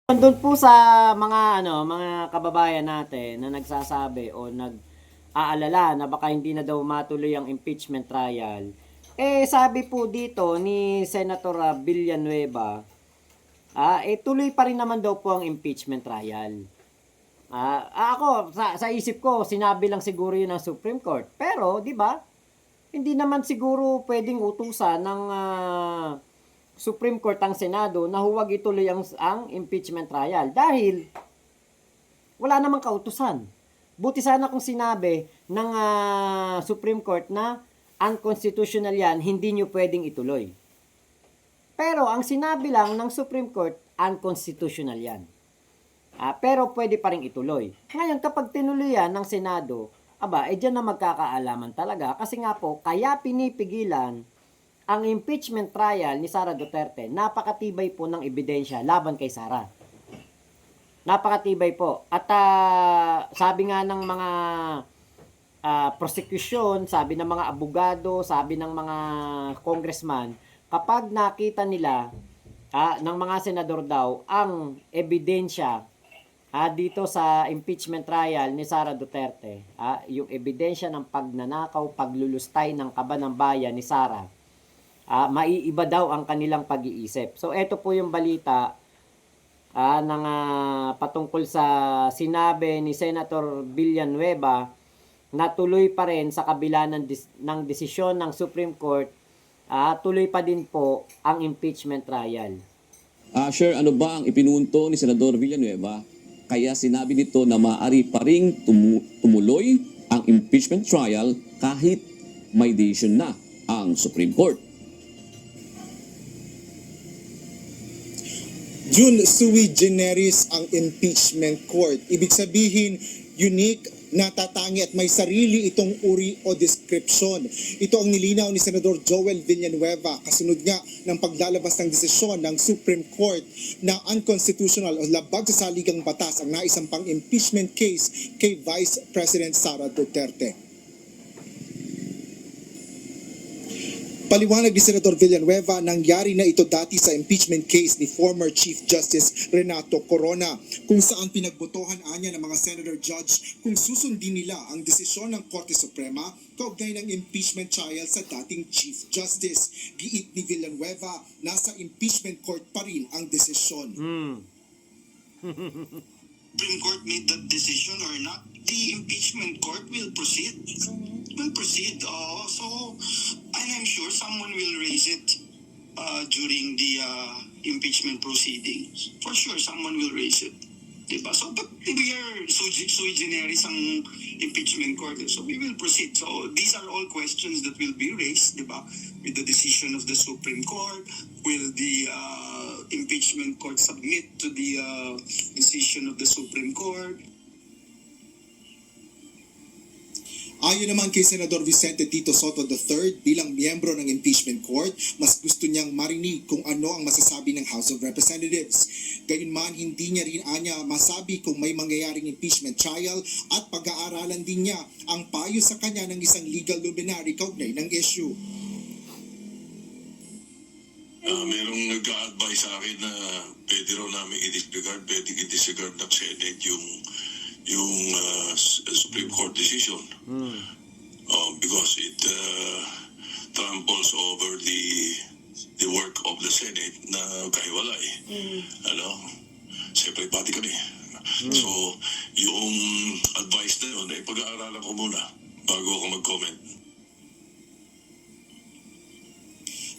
Doon po sa mga kababayan natin na nagsasabi o nag-aalala na baka hindi na daw matuloy ang impeachment trial. Sabi po dito ni Senator Villanueva, tuloy pa rin naman daw po ang impeachment trial. Ako sa isip ko, sinabi lang siguro 'yun ng Supreme Court. Pero 'di ba? Hindi naman siguro pwedeng utusan ng Supreme Court ang Senado na huwag ituloy ang impeachment trial dahil wala namang kautusan. Buti sana kung sinabi ng Supreme Court na unconstitutional yan, hindi nyo pwedeng ituloy. Pero ang sinabi lang ng Supreme Court, unconstitutional yan. Pero pwede pa rin ituloy. Ngayon, kapag tinuloy yan ng Senado, dyan na magkakaalaman talaga. Kasi nga po, kaya pinipigilan ang impeachment trial ni Sara Duterte, napakatibay po ng ebidensya laban kay Sara. Napakatibay po. At sabi nga ng mga prosecution, sabi ng mga abogado, sabi ng mga congressman, kapag nakita nila ng mga senador daw ang ebidensya dito sa impeachment trial ni Sara Duterte, yung ebidensya ng pagnanakaw, paglulustay ng kaban ng bayan ni Sara, maiiba daw ang kanilang pag-iisip. So, ito po yung balita patungkol sa sinabi ni Senator Villanueva na tuloy pa rin sa kabila ng desisyon ng Supreme Court, tuloy pa din po ang impeachment trial. Sir, ano ba ang ipinunto ni Senador Villanueva kaya sinabi nito na maaari pa ring tumuloy ang impeachment trial kahit may decision na ang Supreme Court? June, sui generis ang impeachment court. Ibig sabihin, unique, natatangi at may sarili itong uri o description. Ito ang nilinaw ni Senador Joel Villanueva kasunod nga ng paglalabas ng desisyon ng Supreme Court na unconstitutional o labag sa saligang batas ang naisampang impeachment case kay Vice President Sara Duterte. Paliwanag ni Senador Villanueva, nangyari na ito dati sa impeachment case ni former Chief Justice Renato Corona, kung saan pinagbotohan anya ng mga senator judge kung susundin nila ang desisyon ng Korte Suprema kaugnay ng impeachment trial sa dating Chief Justice. Giit ni Villanueva, nasa impeachment court pa rin ang desisyon. Supreme Court made that decision or not, the impeachment court will proceed. Will proceed. And I'm sure someone will raise it during the impeachment proceedings. For sure, someone will raise it. Diba? So, but we are sui generis ang impeachment court. So, we will proceed. So, these are all questions that will be raised, diba? With the decision of the Supreme Court, will the impeachment court submit to the decision of the Supreme Court? Ayon naman kay Senador Vicente Tito Soto III, bilang miyembro ng impeachment court, mas gusto niyang marinig kung ano ang masasabi ng House of Representatives. Gayunman, hindi niya rin anya masabi kung may mangyayaring impeachment trial at pag-aaralan din niya ang payo sa kanya ng isang legal luminary kaugnay ng issue. Merong nag-a-advise sa akin na pwede raw namin i-disregard, pwede i-disregard ng Senate yung Supreme Court decision because it tramples over the work of the Senate na kahiwalay. Siyempre, pati kami. So, yung advice na yun, pag-aaralan ko muna bago ako mag-comment.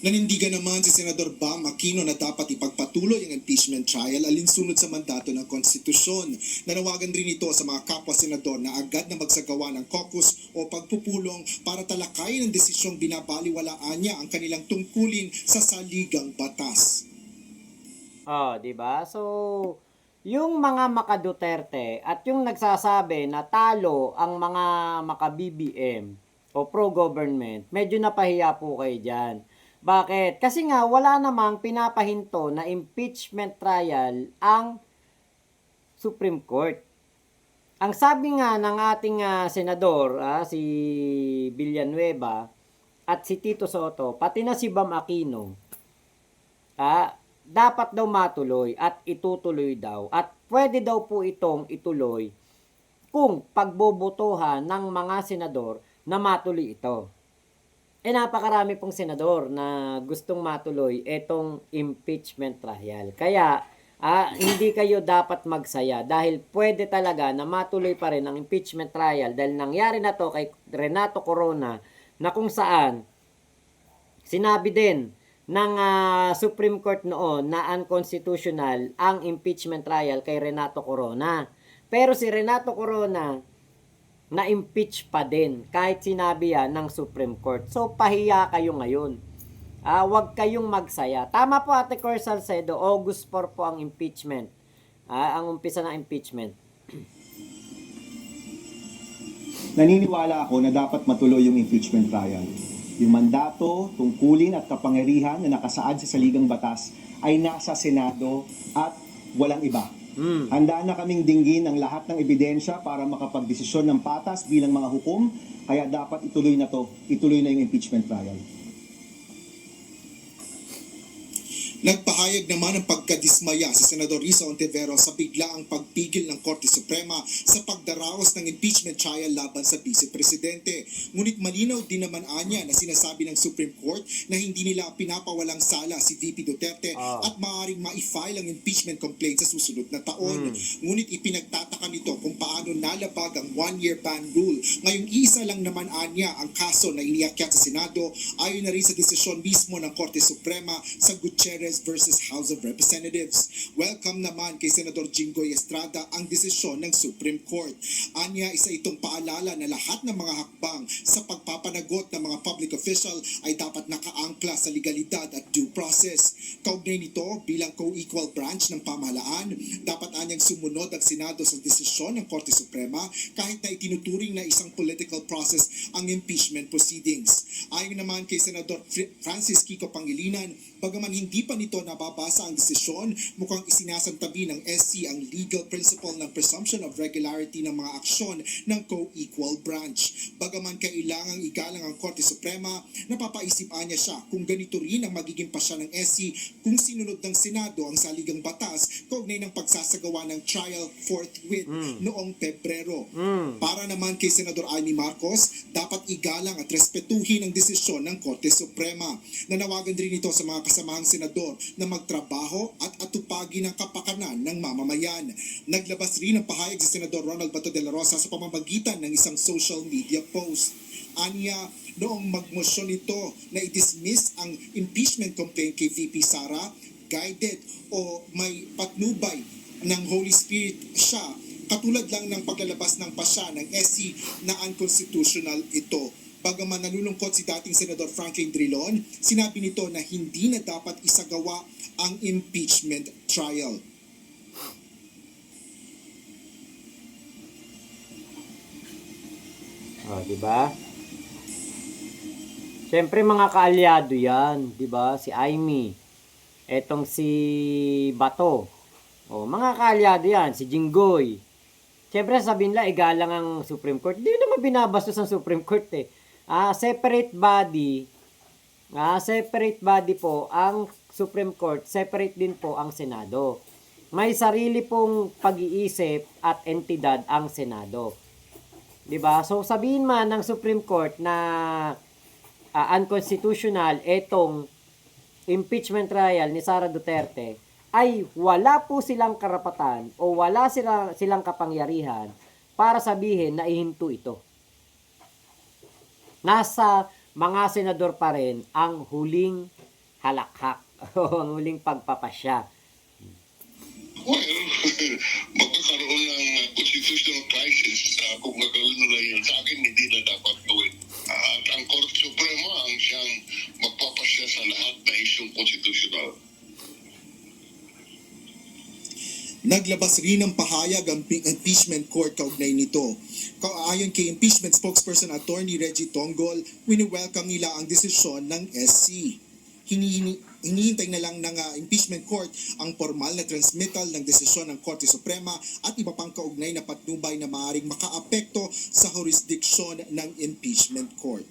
Nanindigan naman si Senador Bam Aquino na dapat ipagpatuloy ang impeachment trial alinsunod sa mandato ng konstitusyon. Nanawagan rin ito sa mga kapwa-senador na agad na magsagawa ng caucus o pagpupulong para talakayin ang desisyong binabaliwalaan niya ang kanilang tungkulin sa saligang batas. Di ba? So, yung mga maka-Duterte at yung nagsasabi na talo ang mga maka-BBM o pro-government, medyo napahiya po kayo dyan. Bakit? Kasi nga wala namang pinapahinto na impeachment trial ang Supreme Court. Ang sabi nga ng ating senador, si Villanueva at si Tito Soto, pati na si Bam Aquino, dapat daw matuloy at itutuloy daw at pwede daw po itong ituloy kung pagbobotohan ng mga senador na matuloy ito. Napakarami pong senador na gustong matuloy itong impeachment trial. Kaya, hindi kayo dapat magsaya dahil pwede talaga na matuloy pa rin ang impeachment trial dahil nangyari na to kay Renato Corona na kung saan sinabi din ng Supreme Court noon na unconstitutional ang impeachment trial kay Renato Corona. Pero si Renato Corona na-impeach pa din kahit sinabi yan ng Supreme Court. So, pahiya kayo ngayon. Huwag kayong magsaya. Tama po Ate Cor Salcedo, August 4 po ang impeachment. Ang umpisa ng impeachment. Naniniwala ako na dapat matuloy yung impeachment trial. Yung mandato, tungkulin at kapangyarihan na nakasaad sa saligang batas ay nasa Senado at walang iba. Handa na kaming dinggin ang lahat ng ebidensya para makapagdesisyon ng patas bilang mga hukom, kaya dapat ituloy na yung impeachment trial. Nagpahayag naman ng pagkadismaya si Senador Risa Ontiveros sa biglaang pagpigil ng Korte Suprema sa pagdaraos ng impeachment trial laban sa Vice Presidente. Ngunit malinaw din naman anya na sinasabi ng Supreme Court na hindi nila pinapawalang sala si VP Duterte at maaaring ma-file ang impeachment complaint sa susunod na taon. Ngunit ipinagtataka nito kung paano nalabag ang one-year ban rule. Ngayong isa lang naman anya ang kaso na iniakyat sa Senado ayon na rin sa desisyon mismo ng Korte Suprema sa Gutierrez versus House of Representatives. Welcome naman kay Senador Jinggoy Estrada ang desisyon ng Supreme Court. Anya, isa itong paalala na lahat ng mga hakbang sa pagpapanagot ng mga public official ay dapat nakaangkla sa legalidad at due process. Kaugnay nito, bilang co-equal branch ng pamahalaan, dapat anyang sumunod ang Senado sa desisyon ng Korte Suprema kahit na itinuturing na isang political process ang impeachment proceedings. Ayon naman kay Senador Francis Kiko Pangilinan, bagaman hindi pa nito nababasa ang desisyon, mukhang isinasantabi ng SC ang legal principle ng presumption of regularity ng mga aksyon ng co-equal branch. Bagaman kailangang igalang ang Korte Suprema, napapaisip niya siya kung ganito rin ang magiging pasya ng SC kung sinunod ng Senado ang saligang batas kaugnay ng pagsasagawa ng trial forthwith noong Pebrero. Para naman kay Senador Amy Marcos, dapat igalang at respetuhin ang desisyon ng Korte Suprema. Nanawagan din ito sa mga kasamahang senador na magtrabaho at atupagin ang kapakanan ng mamamayan. Naglabas rin ng pahayag si Senador Ronald Bato de la Rosa sa pamamagitan ng isang social media post. Anya, noong magmosyon ito na i-dismiss ang impeachment complaint kay VP Sara, guided o may patnubay ng Holy Spirit siya, katulad lang ng paglalabas ng pasya ng SC na unconstitutional ito. Bagaman nalulungkot si dating Senador Franklin Drilon, sinabi nito na hindi na dapat isagawa ang impeachment trial. Diba? Siyempre mga kaalyado yan, diba? Si Amy, etong si Bato, mga kaalyado yan, si Jinggoy. Siyempre sabihin nila, igalang ang Supreme Court. Hindi naman binabastos ang Supreme Court eh. Separate body po ang Supreme Court, separate din po ang Senado. May sarili pong pag-iisip at entidad ang Senado. 'Di ba? So sabihin man ng Supreme Court na unconstitutional etong impeachment trial ni Sara Duterte, ay wala po silang karapatan o wala silang kapangyarihan para sabihin na ihinto ito. Nasa mga senador pa rin ang huling halakhak o ang huling pagpapasya. Well, magkakaroon ng constitutional crisis kung gagawin nila yun. Sa akin, hindi na dapat gawin. At ang Korte Suprema ang siyang magpapasya sa lahat na isyong constitutional. Naglabas rin ng pahayag ang impeachment court kaugnay nito. Ayon kay impeachment spokesperson Attorney Reggie Tonggol, wini-welcome nila ang desisyon ng SC. Hinihintay na lang ng impeachment court ang formal na transmittal ng desisyon ng Korte Suprema at iba pang kaugnay na patnubay na maaaring makaapekto sa jurisdiksyon ng impeachment court.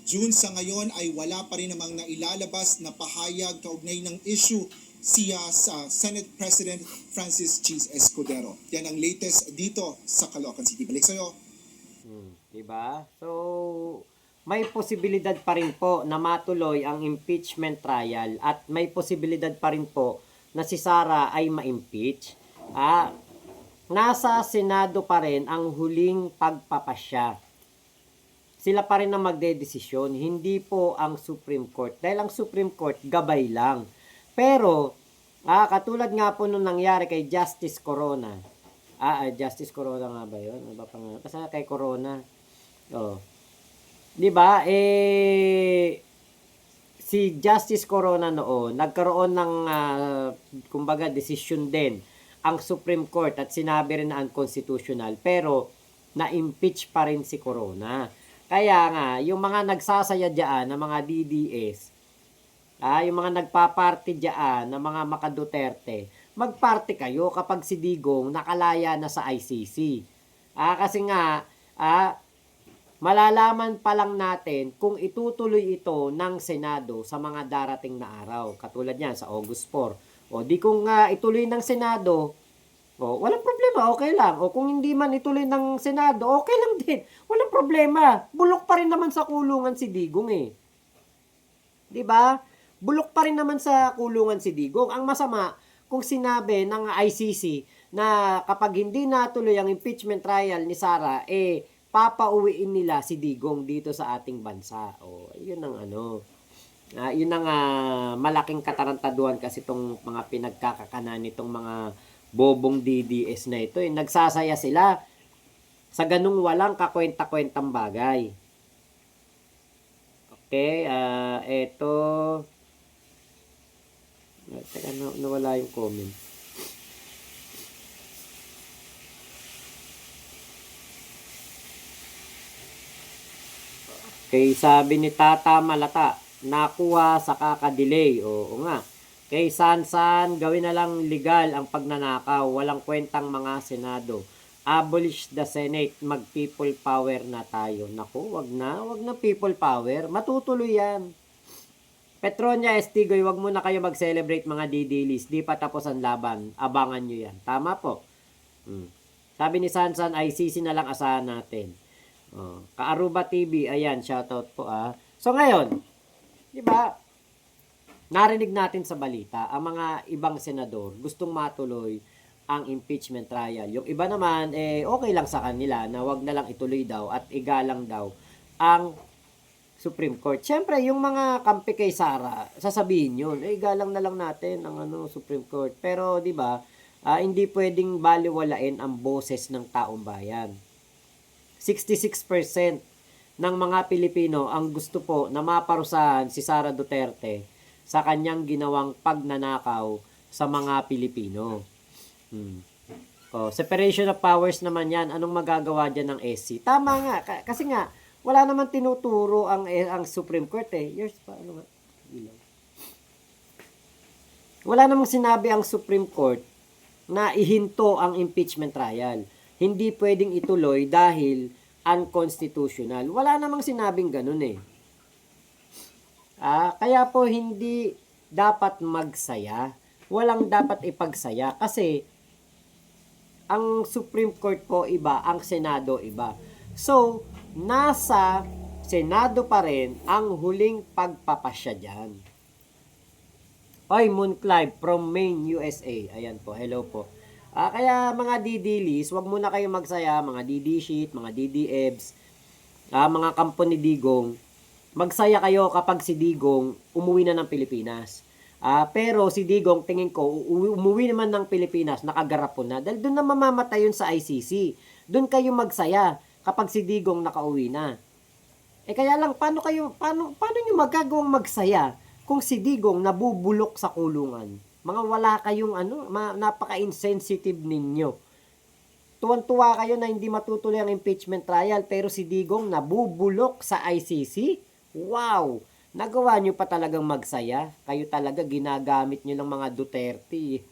June sa ngayon ay wala pa rin namang nailalabas na pahayag kaugnay ng issue siya sa Senate President Francis Cheese Escudero. Yan ang latest dito sa Caloocan City. Balik sa'yo. Diba? So, may posibilidad pa rin po na matuloy ang impeachment trial at may posibilidad pa rin po na si Sara ay ma-impeach. Nasa Senado pa rin ang huling pagpapasya. Sila pa rin ang magdedesisyon, hindi po ang Supreme Court. Dahil ang Supreme Court, gabay lang. Pero, katulad nga po nung nangyari kay Justice Corona. Justice Corona nga ba yun? Ano ba pang, basta kay Corona. Oh. 'Di ba? Si Justice Corona noon, nagkaroon ng kumbaga decision din ang Supreme Court at sinabi rin na unconstitutional, pero na-impeach pa rin si Corona. Kaya nga, yung mga nagsasaya diyan ng mga DDS, yung mga nagpaparty diyan ng mga Makaduterte, magparty kayo kapag si Digong nakalaya na sa ICC. Kasi nga, malalaman pa lang natin kung itutuloy ito ng Senado sa mga darating na araw. Katulad yan sa August 4. O di kung ituloy ng Senado, walang problema, okay lang. O kung hindi man ituloy ng Senado, okay lang din. Walang problema. Bulok pa rin naman sa kulungan si Digong eh. 'Di ba? Bulok pa rin naman sa kulungan si Digong. Ang masama, kung sinabi ng ICC na kapag hindi natuloy ang impeachment trial ni Sara, papauwiin nila si Digong dito sa ating bansa. Yun ang yun ang malaking katarantaduhan kasi itong mga pinagkakakanan nitong mga bobong DDS na ito. Nagsasaya sila sa ganung walang kakwenta-kwentang bagay. Okay, eto. Teka, nawala yung comment. Kay sabi ni Tata Malata, nakuha sa kaka-delay. Oo nga. Kay Sansan, gawin na lang legal ang pagnanakaw. Walang kwentang mga Senado. Abolish the Senate. Mag-people power na tayo. Naku, wag na people power. Matutuloy yan. Petronia Estigoy, wag muna kayo mag-celebrate mga didilis. Di pa tapos ang laban. Abangan nyo yan. Tama po. Sabi ni Sansan, ICC na lang asahan natin. Kaaruba TV, ayan, shoutout po So ngayon, di ba, narinig natin sa balita, ang mga ibang senador gustong matuloy ang impeachment trial. Yung iba naman, okay lang sa kanila na wag na lang ituloy daw at igalang daw ang Supreme Court. Siyempre, yung mga kampi kay Sara, sasabihin yun, igalang na lang natin ang Supreme Court. Pero, di ba, hindi pwedeng baliwalain ang boses ng taong bayan. 66% ng mga Pilipino ang gusto po na maparusahan si Sara Duterte sa kanyang ginawang pagnanakaw sa mga Pilipino. Separation of powers naman yan. Anong magagawa dyan ng SC? Tama nga. Kasi nga, wala naman tinuturo ang Supreme Court eh. Yours pa, ano nga? Wala namang sinabi ang Supreme Court na ihinto ang impeachment trial. Hindi pwedeng ituloy dahil unconstitutional. Wala namang sinabing ganun eh. Kaya po hindi dapat magsaya. Walang dapat ipagsaya kasi ang Supreme Court po iba, ang Senado iba. So, nasa Senado pa rin ang huling pagpapasya dyan. Oy, Moon Clive from Maine, USA. Ayan po, hello po. Kaya mga didilis, wag muna kayo magsaya, mga DD-sheet, mga DD-EBS, mga kampo ni Digong. Magsaya kayo kapag si Digong umuwi na ng Pilipinas. Pero si Digong, tingin ko, umuwi naman ng Pilipinas, nakagarapon na. Dahil doon na mamamatay yun sa ICC. Doon kayo magsaya kapag si Digong nakauwi na. Kaya lang, paano nyo magagawang magsaya kung si Digong nabubulok sa kulungan? Mga wala kayong napaka-insensitive ninyo. Tuwan-tuwa kayo na hindi matutuloy ang impeachment trial pero si Digong nabubulok sa ICC? Wow! Nagawa nyo pa talagang magsaya. Kayo talaga ginagamit nyo ng mga Duterte.